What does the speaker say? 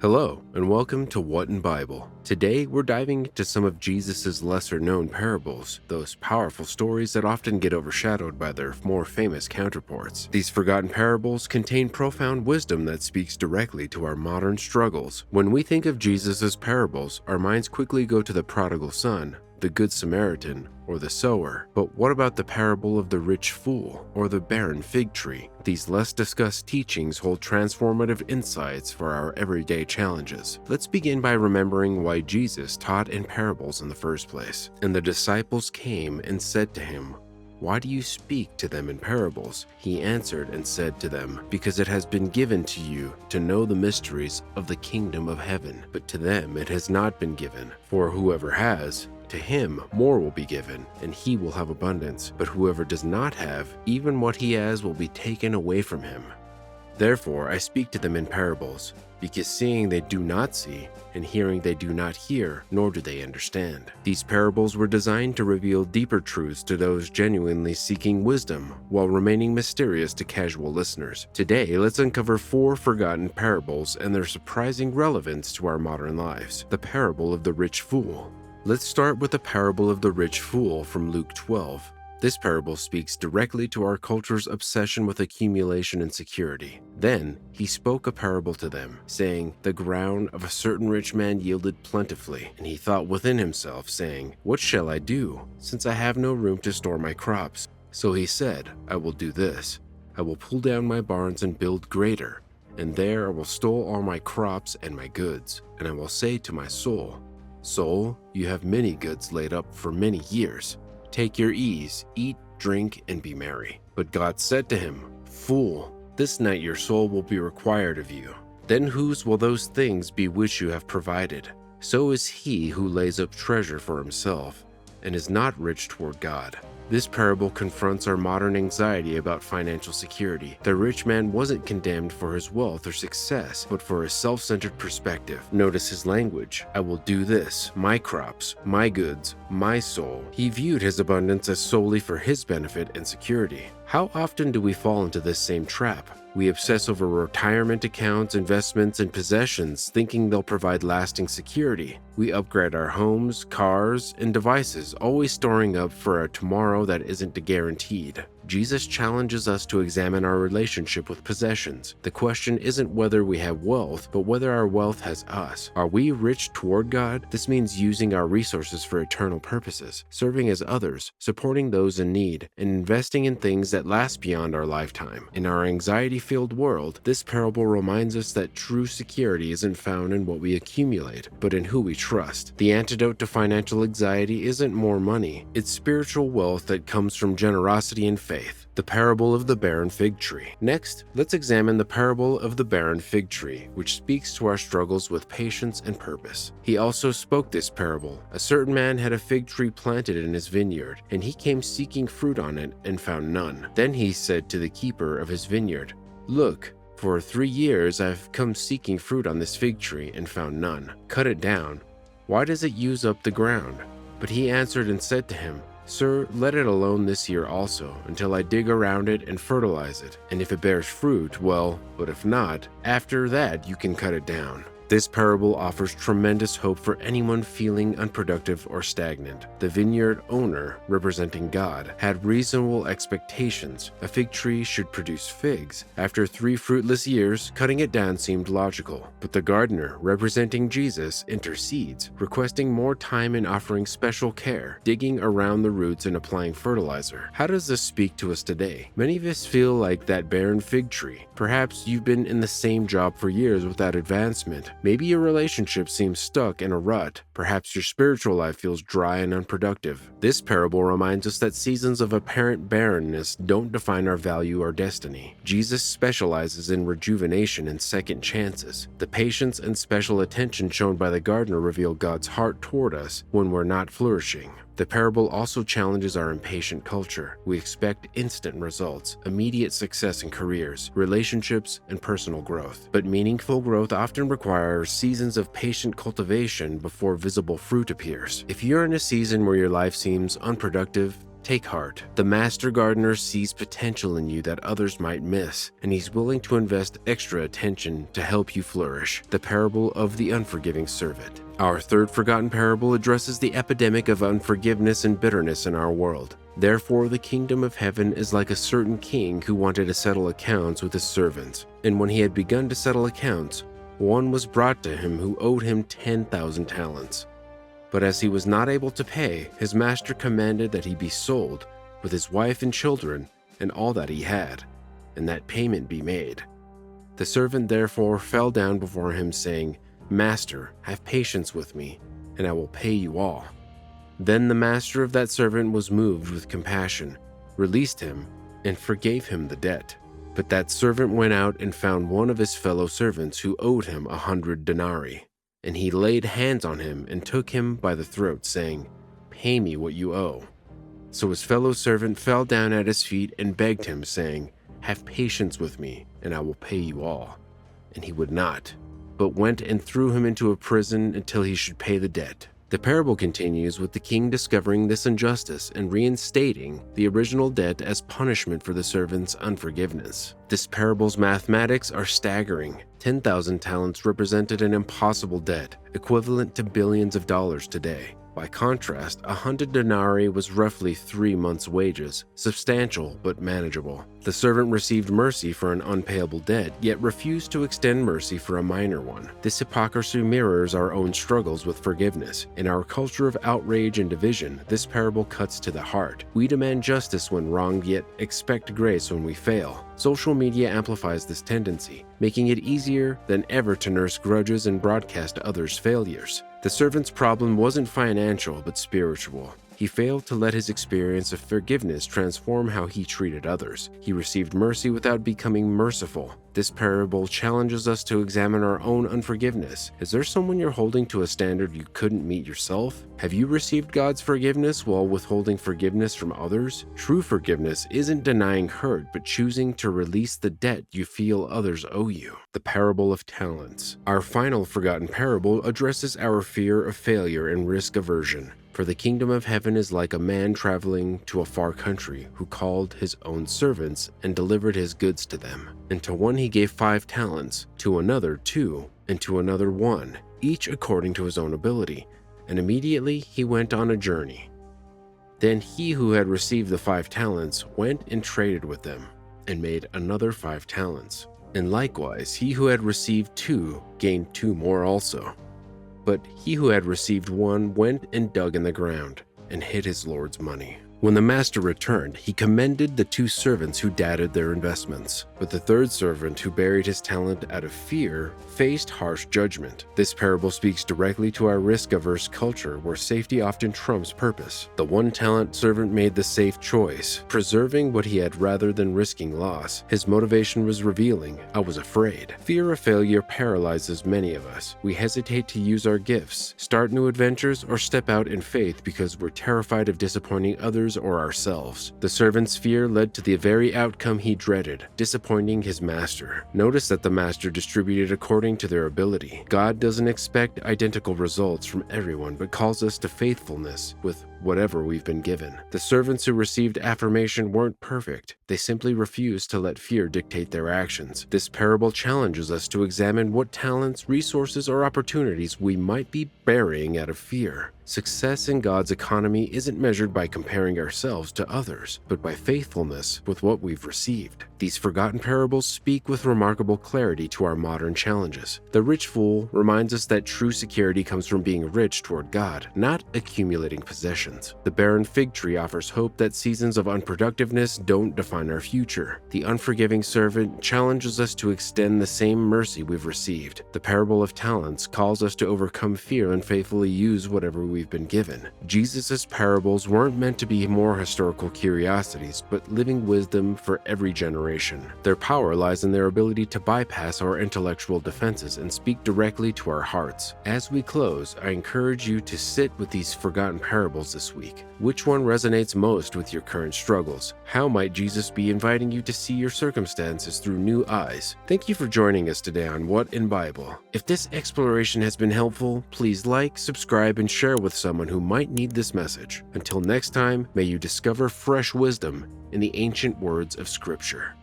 Hello, and welcome to What in Bible. Today, we're diving into some of Jesus' lesser-known parables, those powerful stories that often get overshadowed by their more famous counterparts. These forgotten parables contain profound wisdom that speaks directly to our modern struggles. When we think of Jesus' parables, our minds quickly go to the prodigal son, the Good Samaritan, or the sower. But what about the parable of the rich fool, or the barren fig tree? These less discussed teachings hold transformative insights for our everyday challenges. Let's begin by remembering why Jesus taught in parables in the first place. And the disciples came and said to him, "Why do you speak to them in parables?" He answered and said to them, "Because it has been given to you to know the mysteries of the kingdom of heaven, but to them it has not been given. For whoever has, to him more will be given, and he will have abundance. But whoever does not have, even what he has will be taken away from him. Therefore I speak to them in parables, because seeing they do not see, and hearing they do not hear, nor do they understand." These parables were designed to reveal deeper truths to those genuinely seeking wisdom, while remaining mysterious to casual listeners. Today, let's uncover 4 forgotten parables and their surprising relevance to our modern lives. The parable of the rich fool. Let's start with the parable of the rich fool from Luke 12. This parable speaks directly to our culture's obsession with accumulation and security. Then he spoke a parable to them, saying, "The ground of a certain rich man yielded plentifully, and he thought within himself, saying, 'What shall I do, since I have no room to store my crops?' So he said, 'I will do this. I will pull down my barns and build greater, and there I will store all my crops and my goods. And I will say to my soul, Soul, you have many goods laid up for many years. Take your ease, eat, drink, and be merry.' But God said to him, 'Fool, this night your soul will be required of you. Then whose will those things be which you have provided?' So is he who lays up treasure for himself, and is not rich toward God." This parable confronts our modern anxiety about financial security. The rich man wasn't condemned for his wealth or success, but for his self-centered perspective. Notice his language. "I will do this, my crops, my goods, my soul." He viewed his abundance as solely for his benefit and security. How often do we fall into this same trap? We obsess over retirement accounts, investments, and possessions, thinking they'll provide lasting security. We upgrade our homes, cars, and devices, always storing up for a tomorrow that isn't guaranteed. Jesus challenges us to examine our relationship with possessions. The question isn't whether we have wealth, but whether our wealth has us. Are we rich toward God? This means using our resources for eternal purposes, serving as others, supporting those in need, and investing in things that last beyond our lifetime. In our anxiety-filled world, this parable reminds us that true security isn't found in what we accumulate, but in who we trust. The antidote to financial anxiety isn't more money. It's spiritual wealth that comes from generosity and faith. The parable of the barren fig tree. Next, let's examine the parable of the barren fig tree, which speaks to our struggles with patience and purpose. He also spoke this parable. A certain man had a fig tree planted in his vineyard, and he came seeking fruit on it and found none. Then he said to the keeper of his vineyard, 'Look, for 3 years I've come seeking fruit on this fig tree and found none. Cut it down. Why does it use up the ground?' But he answered and said to him, 'Sir, let it alone this year also, until I dig around it and fertilize it. And if it bears fruit, well, but if not, after that you can cut it down.'" This parable offers tremendous hope for anyone feeling unproductive or stagnant. The vineyard owner, representing God, had reasonable expectations. A fig tree should produce figs. After 3 fruitless years, cutting it down seemed logical. But the gardener, representing Jesus, intercedes, requesting more time and offering special care, digging around the roots and applying fertilizer. How does this speak to us today? Many of us feel like that barren fig tree. Perhaps you've been in the same job for years without advancement. Maybe your relationship seems stuck in a rut. Perhaps your spiritual life feels dry and unproductive. This parable reminds us that seasons of apparent barrenness don't define our value or destiny. Jesus specializes in rejuvenation and second chances. The patience and special attention shown by the gardener reveal God's heart toward us when we're not flourishing. The parable also challenges our impatient culture. We expect instant results, immediate success in careers, relationships, and personal growth. But meaningful growth often requires seasons of patient cultivation before visible fruit appears. If you're in a season where your life seems unproductive, Take heart. The master gardener sees potential in you that others might miss, and he's willing to invest extra attention to help you flourish. The parable of the unforgiving servant. Our third forgotten parable addresses the epidemic of unforgiveness and bitterness in our world. Therefore, the kingdom of heaven is like a certain king who wanted to settle accounts with his servants. And when he had begun to settle accounts, one was brought to him who owed him 10,000 talents. But as he was not able to pay, his master commanded that he be sold, with his wife and children, and all that he had, and that payment be made. The servant therefore fell down before him, saying, Master, have patience with me, and I will pay you all. Then the master of that servant was moved with compassion, released him, and forgave him the debt. But that servant went out and found one of his fellow servants who owed him 100 denarii. And he laid hands on him and took him by the throat, saying, Pay me what you owe. So his fellow servant fell down at his feet and begged him, saying, Have patience with me, and I will pay you all. And he would not, but went and threw him into a prison until he should pay the debt. The parable continues with the king discovering this injustice and reinstating the original debt as punishment for the servant's unforgiveness. This parable's mathematics are staggering. 10,000 talents represented an impossible debt, equivalent to billions of dollars today. By contrast, 100 denarii was roughly 3 months' wages, substantial but manageable. The servant received mercy for an unpayable debt, yet refused to extend mercy for a minor one. This hypocrisy mirrors our own struggles with forgiveness. In our culture of outrage and division, this parable cuts to the heart. We demand justice when wronged, yet expect grace when we fail. Social media amplifies this tendency, making it easier than ever to nurse grudges and broadcast others' failures. The servant's problem wasn't financial, but spiritual. He failed to let his experience of forgiveness transform how he treated others. He received mercy without becoming merciful. This parable challenges us to examine our own unforgiveness. Is there someone you're holding to a standard you couldn't meet yourself? Have you received God's forgiveness while withholding forgiveness from others? True forgiveness isn't denying hurt, but choosing to release the debt you feel others owe you. The parable of talents. Our final forgotten parable addresses our fear of failure and risk aversion. For the kingdom of heaven is like a man traveling to a far country, who called his own servants and delivered his goods to them. And to one he gave 5 talents, to another 2, and to another 1, each according to his own ability. And immediately he went on a journey. Then he who had received the 5 talents went and traded with them, and made another 5 talents. And likewise he who had received 2 gained 2 more also. But he who had received 1 went and dug in the ground, and hid his lord's money. When the master returned, he commended the 2 servants who dadded their investments. But the 3rd servant, who buried his talent out of fear, faced harsh judgment. This parable speaks directly to our risk-averse culture, where safety often trumps purpose. The 1-talent servant made the safe choice, preserving what he had rather than risking loss. His motivation was revealing: I was afraid. Fear of failure paralyzes many of us. We hesitate to use our gifts, start new adventures, or step out in faith because we're terrified of disappointing others or ourselves. The servant's fear led to the very outcome he dreaded, disappointing his master. Notice that the master distributed according to their ability. God doesn't expect identical results from everyone, but calls us to faithfulness with whatever we've been given. The servants who received affirmation weren't perfect. They simply refused to let fear dictate their actions. This parable challenges us to examine what talents, resources, or opportunities we might be burying out of fear. Success in God's economy isn't measured by comparing ourselves to others, but by faithfulness with what we've received. These forgotten parables speak with remarkable clarity to our modern challenges. The rich fool reminds us that true security comes from being rich toward God, not accumulating possessions. The barren fig tree offers hope that seasons of unproductiveness don't define our future. The unforgiving servant challenges us to extend the same mercy we've received. The parable of talents calls us to overcome fear and faithfully use whatever we've been given. Jesus' parables weren't meant to be more historical curiosities, but living wisdom for every generation. Their power lies in their ability to bypass our intellectual defenses and speak directly to our hearts. As we close, I encourage you to sit with these forgotten parables this this week? Which one resonates most with your current struggles? How might Jesus be inviting you to see your circumstances through new eyes? Thank you for joining us today on What in Bible. If this exploration has been helpful, please like, subscribe, and share with someone who might need this message. Until next time, may you discover fresh wisdom in the ancient words of Scripture.